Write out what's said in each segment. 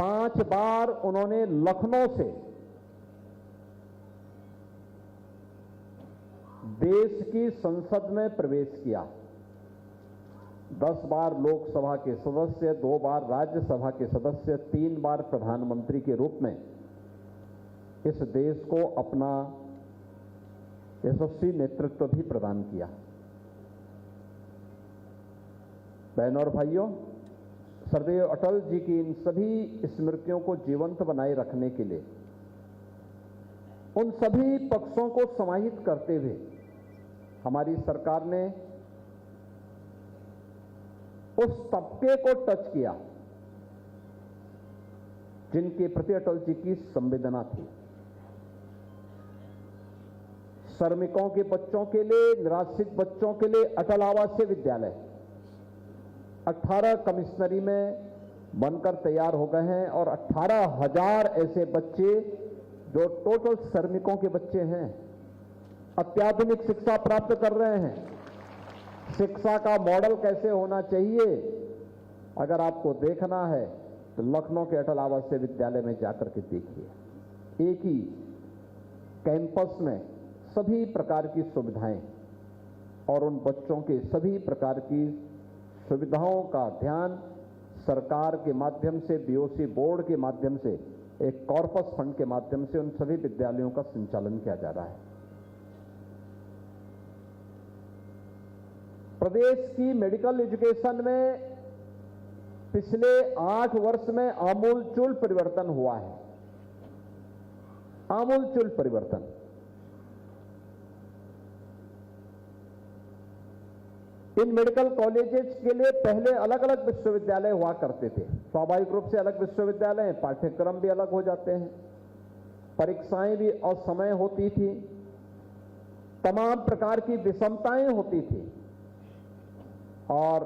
5 बार उन्होंने लखनऊ से देश की संसद में प्रवेश किया। 10 बार लोकसभा के सदस्य, 2 बार राज्यसभा के सदस्य, 3 बार प्रधानमंत्री के रूप में इस देश को अपना यशस्वी नेतृत्व भी प्रदान किया। बहनों और भाइयों, सरदेव अटल जी की इन सभी स्मृतियों को जीवंत बनाए रखने के लिए उन सभी पक्षों को समाहित करते हुए हमारी सरकार ने उस तबके को टच किया जिनके प्रति अटल जी की संवेदना थी। श्रमिकों के बच्चों के लिए, निराश्रित बच्चों के लिए अटल आवासीय विद्यालय 18 कमिश्नरी में बनकर तैयार हो गए हैं और 18,000 ऐसे बच्चे जो टोटल श्रमिकों के बच्चे हैं अत्याधुनिक शिक्षा प्राप्त कर रहे हैं। शिक्षा का मॉडल कैसे होना चाहिए अगर आपको देखना है तो लखनऊ के अटल आवासीय विद्यालय में जाकर के देखिए। एक ही कैंपस में सभी प्रकार की सुविधाएं और उन बच्चों के सभी प्रकार की सुविधाओं का ध्यान सरकार के माध्यम से, बीओसी बोर्ड के माध्यम से, एक कॉर्पस फंड के माध्यम से उन सभी विद्यालयों का संचालन किया जा रहा है। प्रदेश की मेडिकल एजुकेशन में पिछले 8 वर्ष में आमूलचूल परिवर्तन हुआ है। आमूलचूल परिवर्तन। इन मेडिकल कॉलेजेस के लिए पहले अलग अलग विश्वविद्यालय हुआ करते थे। स्वाभाविक रूप से अलग विश्वविद्यालय हैं, पाठ्यक्रम भी अलग हो जाते हैं, परीक्षाएं भी असमय होती थी, तमाम प्रकार की विषमताएं होती थी। और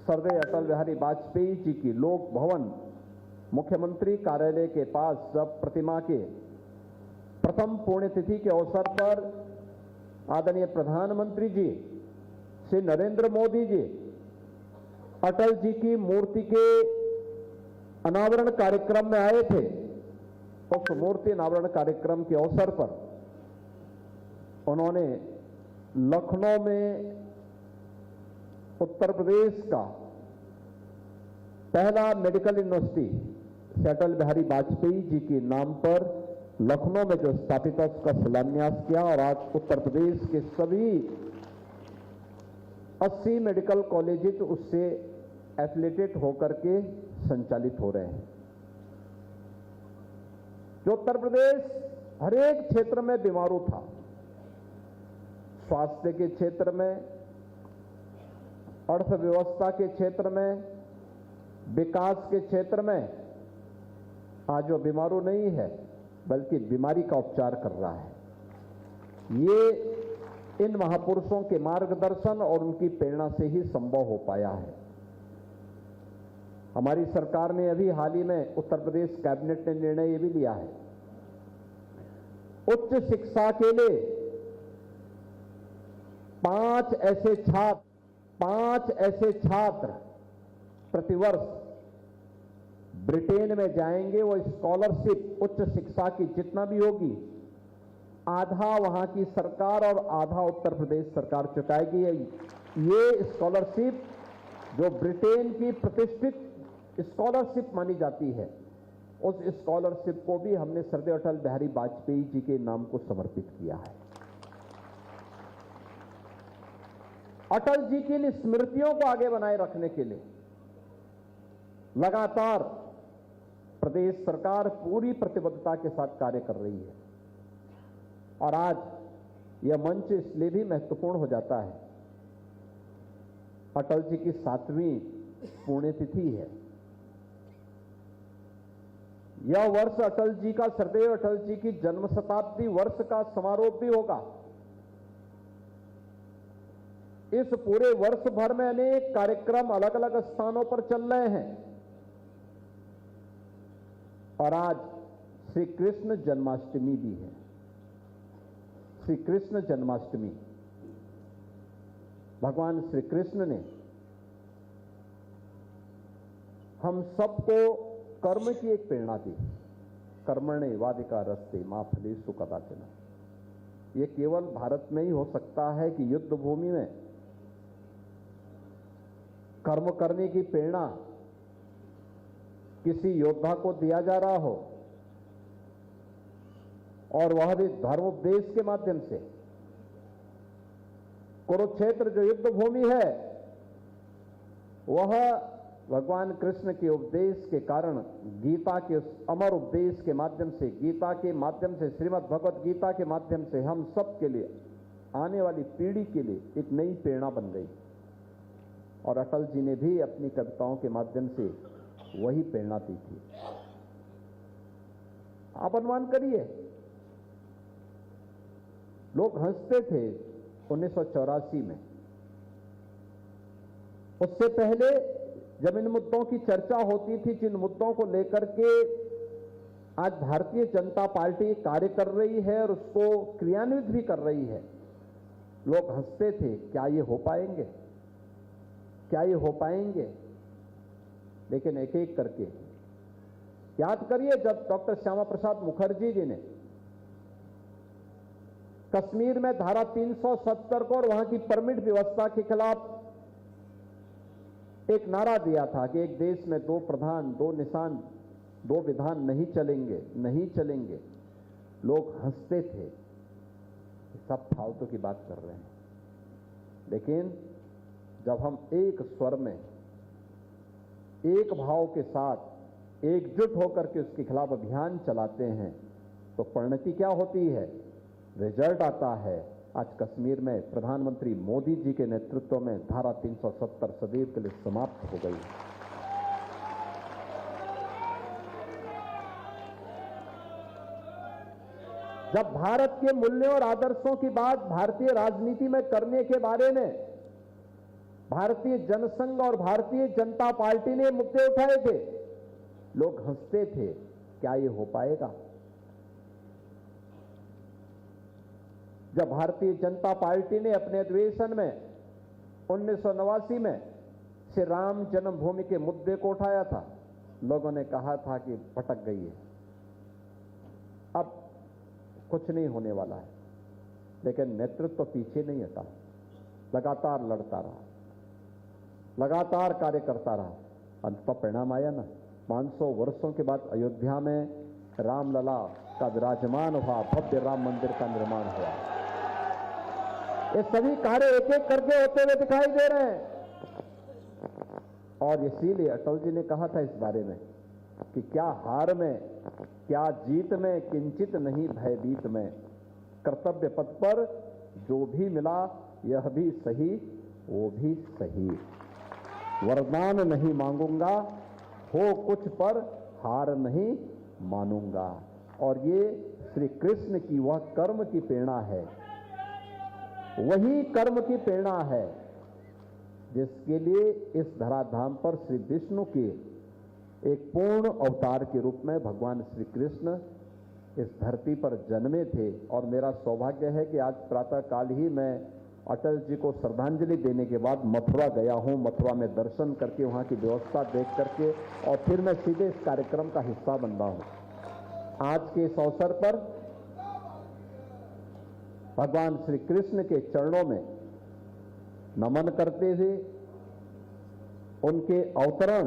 सरदेव अटल बिहारी वाजपेयी जी की लोक भवन मुख्यमंत्री कार्यालय के पास जब प्रतिमा के प्रथम पुण्यतिथि के अवसर पर आदरणीय प्रधानमंत्री जी श्री नरेंद्र मोदी जी अटल जी की मूर्ति के अनावरण कार्यक्रम में आए थे, उस मूर्ति अनावरण कार्यक्रम के अवसर पर उन्होंने लखनऊ में उत्तर प्रदेश का पहला मेडिकल यूनिवर्सिटी अटल बिहारी वाजपेयी जी के नाम पर लखनऊ में जो स्थापित है उसका शिलान्यास किया और आज उत्तर प्रदेश के सभी 80 मेडिकल कॉलेजेस उससे एफिलिएटेड होकर के संचालित हो रहे हैं। जो उत्तर प्रदेश हर एक क्षेत्र में बीमारू था, स्वास्थ्य के क्षेत्र में, अर्थव्यवस्था के क्षेत्र में, विकास के क्षेत्र में, आज वो बीमारू नहीं है बल्कि बीमारी का उपचार कर रहा है। ये इन महापुरुषों के मार्गदर्शन और उनकी प्रेरणा से ही संभव हो पाया है। हमारी सरकार ने अभी हाल ही में उत्तर प्रदेश कैबिनेट ने निर्णय ये भी लिया है, उच्च शिक्षा के लिए 5 ऐसे छात्र प्रतिवर्ष ब्रिटेन में जाएंगे। वो स्कॉलरशिप उच्च शिक्षा की जितना भी होगी आधा वहां की सरकार और आधा उत्तर प्रदेश सरकार चुकाएगी। ये स्कॉलरशिप जो ब्रिटेन की प्रतिष्ठित स्कॉलरशिप मानी जाती है, उस स्कॉलरशिप को भी हमने सरदेव अटल बिहारी वाजपेयी जी के नाम को समर्पित किया है। अटल जी की इन स्मृतियों को आगे बनाए रखने के लिए लगातार प्रदेश सरकार पूरी प्रतिबद्धता के साथ कार्य कर रही है। और आज यह मंच इसलिए भी महत्वपूर्ण हो जाता है, अटल जी की 7वीं पुण्यतिथि है। यह वर्ष अटल जी का, सरदेव अटल जी की जन्म शताब्दी वर्ष का समारोह भी होगा। इस पूरे वर्ष भर में अनेक कार्यक्रम अलग अलग स्थानों पर चल रहे हैं और आज श्री कृष्ण जन्माष्टमी भी है। श्री कृष्ण जन्माष्टमी, भगवान श्री कृष्ण ने हम सबको कर्म की एक प्रेरणा थी। कर्मण्य वाधिकारस्ते मा फलेषु कदाचन। ये केवल भारत में ही हो सकता है कि युद्ध भूमि में कर्म करने की प्रेरणा किसी योद्धा को दिया जा रहा हो, और वह भी धर्मोपदेश के माध्यम से। कुरुक्षेत्र जो युद्ध भूमि है, वह भगवान कृष्ण के उपदेश के कारण, गीता के उस अमर उपदेश के माध्यम से, गीता के माध्यम से, श्रीमद् भगवत गीता के माध्यम से हम सब के लिए, आने वाली पीढ़ी के लिए एक नई प्रेरणा बन गई। और अटल जी ने भी अपनी कविताओं के माध्यम से वही प्रेरणा दी थी। आप अनुमान करिए, लोग हंसते थे 1984 में। उससे पहले जब इन मुद्दों की चर्चा होती थी, जिन मुद्दों को लेकर के आज भारतीय जनता पार्टी कार्य कर रही है और उसको क्रियान्वित भी कर रही है, लोग हंसते थे, क्या ये हो पाएंगे, क्या ये हो पाएंगे। लेकिन एक एक करके याद करिए, जब डॉक्टर श्यामा प्रसाद मुखर्जी जी ने कश्मीर में धारा 370 को और वहां की परमिट व्यवस्था के खिलाफ एक नारा दिया था कि एक देश में 2 प्रधान, 2 निशान, 2 विधान नहीं चलेंगे, नहीं चलेंगे, लोग हंसते थे, सब फालतू की बात कर रहे हैं। लेकिन जब हम एक स्वर में, एक भाव के साथ एकजुट होकर के उसके खिलाफ अभियान चलाते हैं, तो परिणति क्या होती है, रिजल्ट आता है। आज कश्मीर में प्रधानमंत्री मोदी जी के नेतृत्व में धारा 370 सदैव के लिए समाप्त हो गई। जब भारत के मूल्यों और आदर्शों की बात भारतीय राजनीति में करने के बारे में भारतीय जनसंघ और भारतीय जनता पार्टी ने मुद्दे उठाए थे, लोग हंसते थे, क्या ये हो पाएगा। जब भारतीय जनता पार्टी ने अपने अधिवेशन में 1989 में श्री राम जन्मभूमि के मुद्दे को उठाया था, लोगों ने कहा था कि भटक गई है, अब कुछ नहीं होने वाला है। लेकिन नेतृत्व पीछे नहीं हटा, लगातार लड़ता रहा, लगातार कार्य करता रहा। अंततः परिणाम आया ना, 500 वर्षों के बाद अयोध्या में रामलला का विराजमान हुआ, भव्य राम मंदिर का निर्माण हुआ। ये सभी कार्य एक एक करके होते हुए दिखाई दे रहे हैं। और इसीलिए अटल जी ने कहा था इस बारे में कि क्या हार में, क्या जीत में, किंचित नहीं भयभीत में, कर्तव्य पथ पर जो भी मिला यह भी सही, वो भी सही। वरदान नहीं मांगूंगा, हो कुछ पर हार नहीं मानूंगा। और ये श्री कृष्ण की वह कर्म की प्रेरणा है, वही कर्म की प्रेरणा है जिसके लिए इस धराधाम पर श्री विष्णु के एक पूर्ण अवतार के रूप में भगवान श्री कृष्ण इस धरती पर जन्मे थे। और मेरा सौभाग्य है कि आज प्रातःकाल ही मैं अटल जी को श्रद्धांजलि देने के बाद मथुरा गया हूं। मथुरा में दर्शन करके, वहां की व्यवस्था देख करके, और फिर मैं सीधे इस कार्यक्रम का हिस्सा बन रहा हूं। आज के इस अवसर पर भगवान श्री कृष्ण के चरणों में नमन करते हुए, उनके अवतरण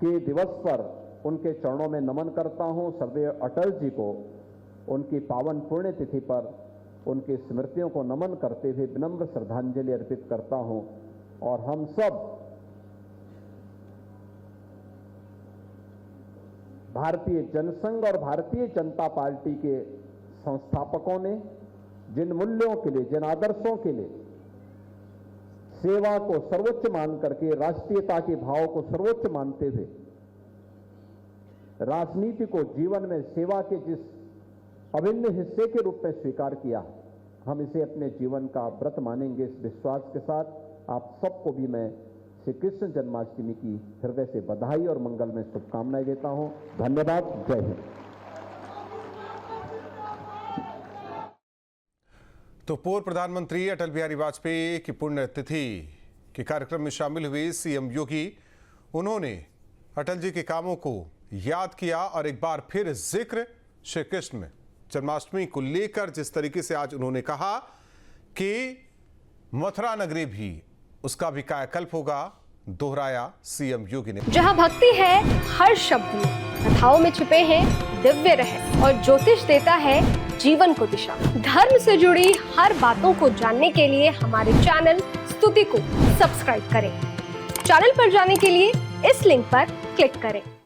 के दिवस पर उनके चरणों में नमन करता हूं। सर्वदेव अटल जी को उनकी पावन पुण्यतिथि पर उनकी स्मृतियों को नमन करते हुए विनम्र श्रद्धांजलि अर्पित करता हूं। और हम सब भारतीय जनसंघ और भारतीय जनता पार्टी के संस्थापकों ने जिन मूल्यों के लिए, जिन आदर्शों के लिए सेवा को सर्वोच्च मान करके, राष्ट्रीयता के भाव को सर्वोच्च मानते हुए राजनीति को जीवन में सेवा के जिस अभिन्न हिस्से के रूप में स्वीकार किया, हम इसे अपने जीवन का व्रत मानेंगे। इस विश्वास के साथ आप सबको भी मैं श्री कृष्ण जन्माष्टमी की हृदय से बधाई और मंगल में शुभकामनाएं देता हूं। धन्यवाद। जय हिंद। तो पूर्व प्रधानमंत्री अटल बिहारी वाजपेयी की पुण्यतिथि के कार्यक्रम में शामिल हुए सीएम योगी, उन्होंने अटल जी के कामों को याद किया और एक बार फिर जिक्र श्री कृष्ण जन्माष्टमी को लेकर जिस तरीके से आज उन्होंने कहा कि मथुरा नगरी भी उसका भी कायाकल्प होगा, दोहराया सीएम योगी ने। जहां भक्ति है हर शब्द में, कथाओं में छिपे हैं दिव्य रहस्य और ज्योतिष देता है जीवन को दिशा। धर्म से जुड़ी हर बातों को जानने के लिए हमारे चैनल स्तुति को सब्सक्राइब करें। चैनल पर जाने के लिए इस लिंक पर क्लिक करें।